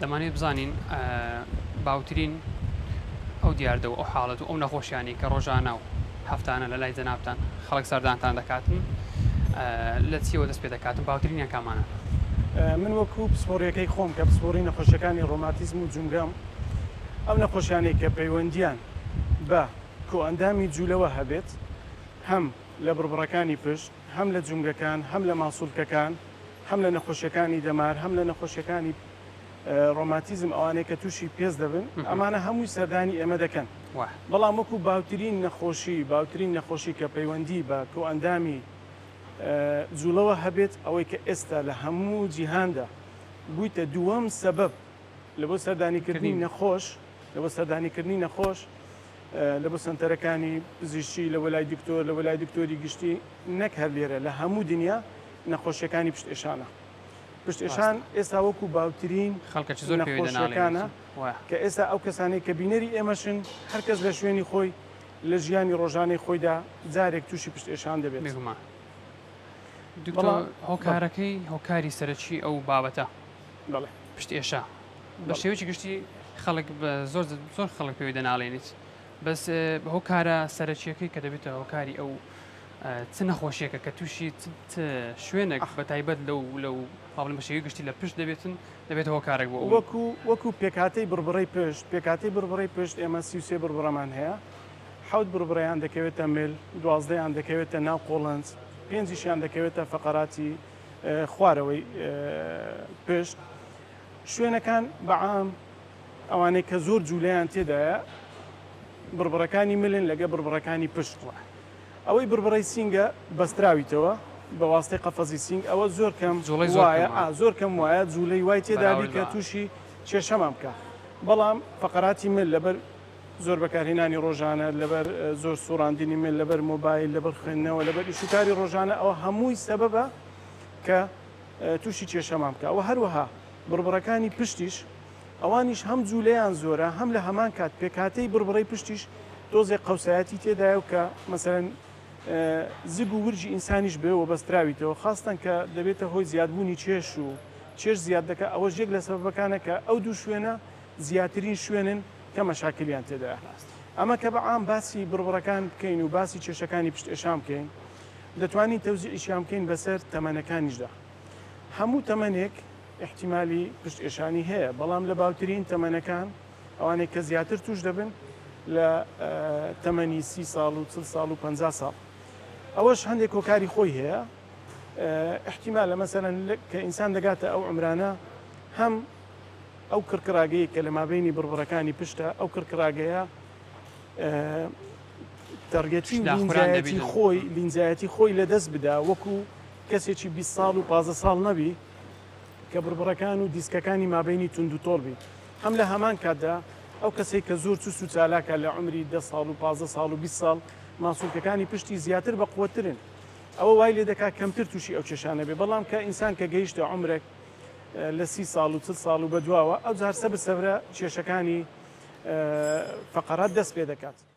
دەمانێت بزانین باوترین ئەو دیاردە و ئەو حاڵەت و ئەو نەخۆشیانی کە ڕۆژانە و هەفتانە لە لای جەنابتان خەڵک سەردانتان دەکاتن لە چیەوە دەست پێ دەکاتن باوترینیان کامانە؟ من وەکو پسپۆڕیەکەی خۆم کە پسپۆڕی نەخۆشیەکانی ڕۆماتیزم و جونگەم ئەو نەخۆشیانەی کە پەیوەندیان بە کۆئەندامی جوولەوە هەبێت هەم لە بڕبڕەکانی پشت هەم لە جونگەکان هەم لە ماسوولکەکان هەم لە نەخۆشیەکانی دەمار هەم لە نەخۆشیەکانی ڕۆماتیزم ئەوانەیە کە تووشی پێز دەبن ئەمانە هەمووی سەردانی ئێمە دەکەن. بەڵام وەکو باوترین نەخۆشی کە پەیوەندی بە کۆئەندامی جوولەوە هەبێت ئەوەی کە ئێستا لە هەموو جیهاندا بوویتە دووەم سەبەب لە بۆ سەردانیکردنی نەخۆش لە بۆ سنتەرەکانی پزیشکی لە وەلای دکتۆر لە وەلای دکتۆری گشتی نەک هەر لێرە لە هەموو دنیا نەخۆشیەکانی پشت ئێشانە. پشت ئێشان ئێستا وەکو باوترین خەڵکەی زۆر نەخۆشیەکانە کە ئێستا ئەو کەسانەی کە بینەری ئێمەشن هەرکەس لە شوێنی خۆی لە ژیانی ڕۆژانەی خۆیدا جارێک تووشی پشت ئێشان دەبێت. هۆکارەکەی هۆکاری سەرەکی ئەو بابەتە پشت ئێشا بە شێوەیەکی گشتی خەڵک زۆر خەڵک پێوی دەناڵێنیت بەس هۆکارە سەرەکیەکەی کە دەبێتە هۆکاری ئەو چ نەخۆشیەکە کە تووشی شوێنێک بە تایبەت لەو پاڵم بە شێوەی گشتی لە پشت دەبێت هۆکارێک بۆ وەکو پێکاتەی بربڕەی پشت ئێمە 33 بربڕەمان هەیە 7 بربڕیان دەکەوێتە مل 12یان دەکەوێتە ناو قۆڵەنج 5یان دەکەوێتە فەقەراتی خوارەوەی پشت. شوێنەکان بەعام ئەوانەی کە زۆر جوولەیان تێدایە بربڕەکانی ملن لەگە بربڕەکانی پشت. ئەوەی بربڕی سینگە بەستراویتەوە بە واستەی قەفەزی سینگ ئەوە زۆر کەم وایە جوولەی وای تێدابی کە تووشی کێشەمان بکە. بەڵام فەقەراتی مل لەبەر زۆر بەکارهێنانی ڕۆژانە لەبەر زۆر سوڕاندنی مل لەبەر مۆبایل لەبەر خوێندنەوە لەبەر ئیشوکاری ڕۆژانە ئەوە هەمووی سەبەبە کە تووشی کێشەمان بکە. ئەوە هەروەها بربڕەکانی پشتیش ئەوانیش هەم جوولەیان زۆرە هەم لە هەمان کات پێکاتەی بربڕی پشتیش دۆزێک قەوسایەتی تێدایە و کە مەسەرەن زگ و ورجی ئینسانیش بێەوە بەستراویتەوە خاستن کە دەبێتە هۆی زیادبوونی چێش زیاد دەکە ئەوە یەک لە سەبەبەکانە کە ئەو دوو شوێنە زیاترین شوێنن کە مەشاکلیان تێدایە. ئەمە کە بەعام باسی بربڕەکان بکەین و باسی کێشەکانی پشت ئێشان بکەین دەتوانین تەوزیعیشیان بکەین بەسەر تەمەنەکانیشدا. هەموو تەمەنێک احتیمالی پشت ئێشانی هەیە بەڵام لە باوترین تەمەنەکان ئەوانەی کە زیاتر توش دەبن لە تەمەنی 30 ساڵ و 40 ساڵ و 50 ساڵ ئەوەش هەندێک هۆکاری خۆی هەیە. احتیمالە مەسەرەن کە ئینسان دەگاتە ئەو عمرانە هەم ئەو کڕکراگەی کە لە مابینی بربڕەکانی پشتە ئەو کڕکراگەیە تەرگەتی لینزایەتی خۆی لە دەست بدا وەکو کەسێکی 20 ساڵ و 15 ساڵ نەبی کە بربڕەکان و دیسکەکانی مابینی تونند و تۆڵ بی. هەم لە هەمان کاتدا ئەو کەسێک کە زۆر چوست و چالاکە لە عمری 10 ساڵ و 15 ساڵ و 20 ساڵ ماسوولکەکانی پشتی زیاتر بە قووەترن ئەوە وای لێ دەکات کەمتر تووشی ئەو کێشانە بێ. بەڵام کە ئینسان کە گەیشتە عمرێک لە 30 ساڵ و 40 ساڵ و بەدواوە ئەو جار سەبرە کێشەکانی فەقەرات دەست پێ دەکات.